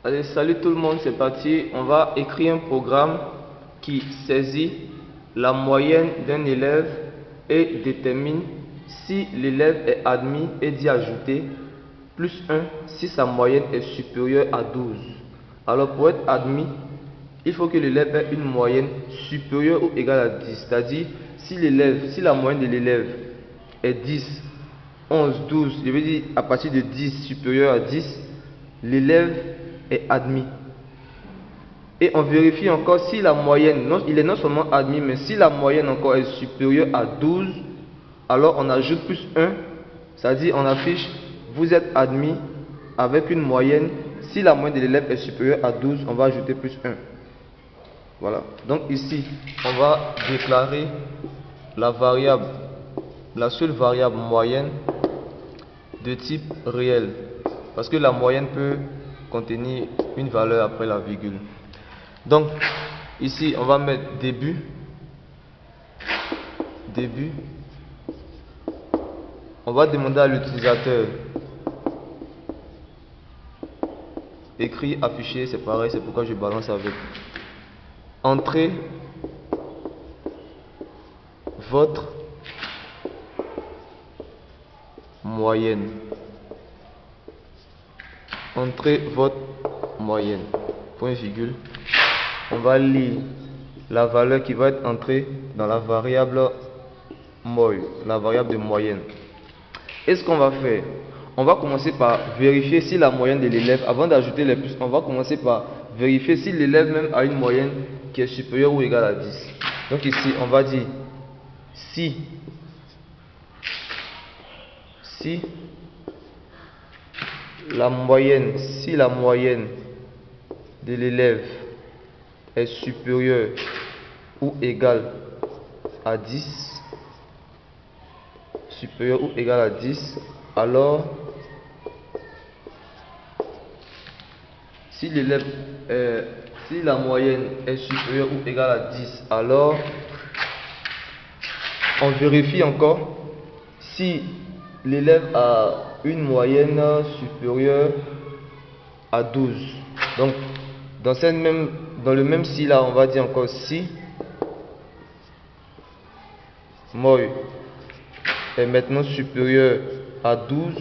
Allez, salut tout le monde, c'est parti. On va écrire un programme qui saisit la moyenne d'un élève et détermine si l'élève est admis et dit ajouter plus 1 si sa moyenne est supérieure à 12. Alors pour être admis, il faut que l'élève ait une moyenne supérieure ou égale à 10. C'est-à-dire si la moyenne de l'élève est 10, 11, 12, je veux dire à partir de 10 supérieur à 10, l'élève est admis. Et on vérifie encore si la moyenne, il est non seulement admis, mais si la moyenne encore est supérieure à 12, alors on ajoute plus 1, c'est-à-dire on affiche vous êtes admis avec une moyenne. Si la moyenne de l'élève est supérieure à 12, on va ajouter plus 1. Voilà. Donc ici, on va déclarer la variable, la seule variable moyenne de type réel. Parce que la moyenne peut contenir une valeur après la virgule. Donc ici, on va mettre début. On va demander à l'utilisateur écrit, affiché, c'est pareil, c'est pourquoi je balance avec. Entrez votre moyenne. Entrez votre moyenne. Point virgule. On va lire la valeur qui va être entrée dans la variable moy, la variable de moyenne. Et ce qu'on va faire, on va commencer par vérifier si la moyenne de l'élève, avant d'ajouter les plus, on va commencer par vérifier si l'élève même a une moyenne qui est supérieure ou égale à 10. Donc ici, on va dire si la moyenne de l'élève est supérieure ou égale à 10, alors si la moyenne est supérieure ou égale à 10, alors on vérifie encore si l'élève a une moyenne supérieure à 12. Donc dans le même si là, on va dire encore si moy est maintenant supérieur à 12,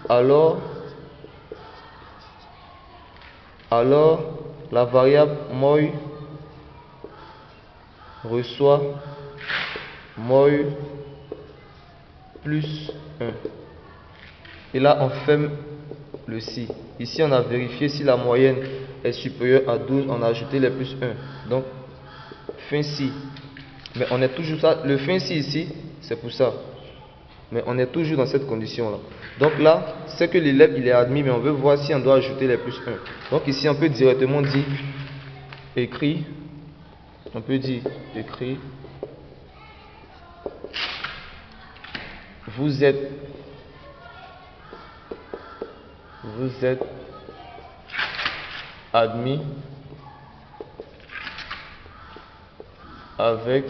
alors la variable moy reçoit moy plus 1. Et là, on ferme le si. Ici, on a vérifié si la moyenne est supérieure à 12, on a ajouté les plus 1. Donc, fin si. Mais on est toujours ça. Le fin si ici, c'est pour ça. Mais on est toujours dans cette condition-là. Donc là, c'est que l'élève, il est admis, mais on veut voir si on doit ajouter les plus 1. Donc ici, on peut directement dire écrit. On peut dire écrit. Vous êtes admis avec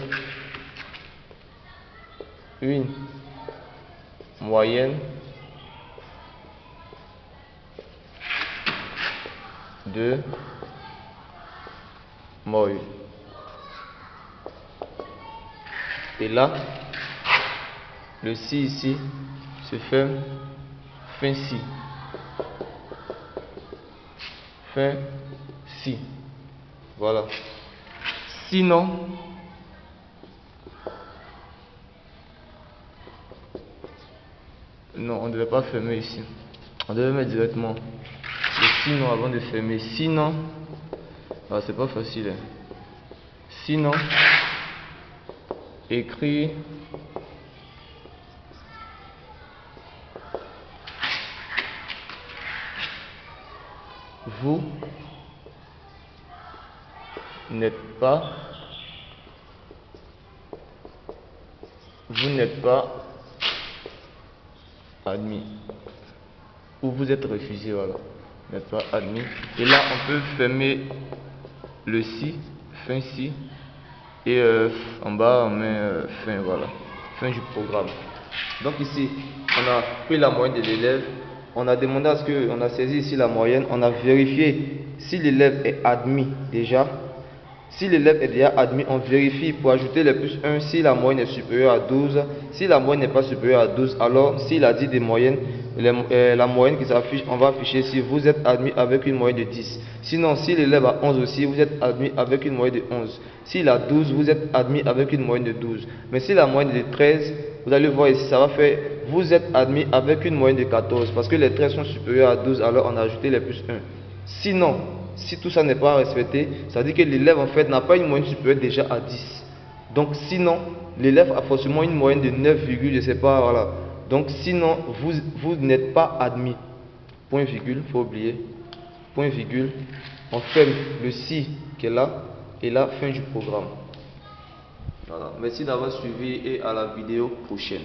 une moyenne de moy. Et là, le si ici se ferme, fin si. Fin si. Voilà. Sinon, non, on ne devait pas fermer ici. On devait mettre directement le sinon avant de fermer. Sinon, c'est pas facile. Sinon, écrit vous n'êtes pas admis, ou vous êtes refusé, voilà, n'êtes pas admis. Et là, on peut fermer le si, fin si, et en bas, on met fin, voilà, fin du programme. Donc ici, on a pris la moyenne de l'élève on a demandé à ce que, on a saisi ici la moyenne, on a vérifié si l'élève est admis déjà. Si l'élève est déjà admis, on vérifie pour ajouter le plus 1 si la moyenne est supérieure à 12. Si la moyenne n'est pas supérieure à 12, alors s'il a dit des moyennes, la moyenne qui s'affiche, on va afficher si vous êtes admis avec une moyenne de 10. Sinon, si l'élève a 11 aussi, vous êtes admis avec une moyenne de 11. S'il a 12, vous êtes admis avec une moyenne de 12. Mais si la moyenne est de 13, vous allez voir ici, ça va faire, vous êtes admis avec une moyenne de 14. Parce que les 13 sont supérieurs à 12, alors on a ajouté les plus 1. Sinon, si tout ça n'est pas respecté, ça veut dire que l'élève en fait n'a pas une moyenne supérieure déjà à 10. Donc sinon, l'élève a forcément une moyenne de 9, je sais pas, voilà. Donc sinon, vous n'êtes pas admis. Point virgule, faut oublier. Point virgule, on ferme le si qui est là, et là, fin du programme. Voilà. Merci d'avoir suivi et à la vidéo prochaine.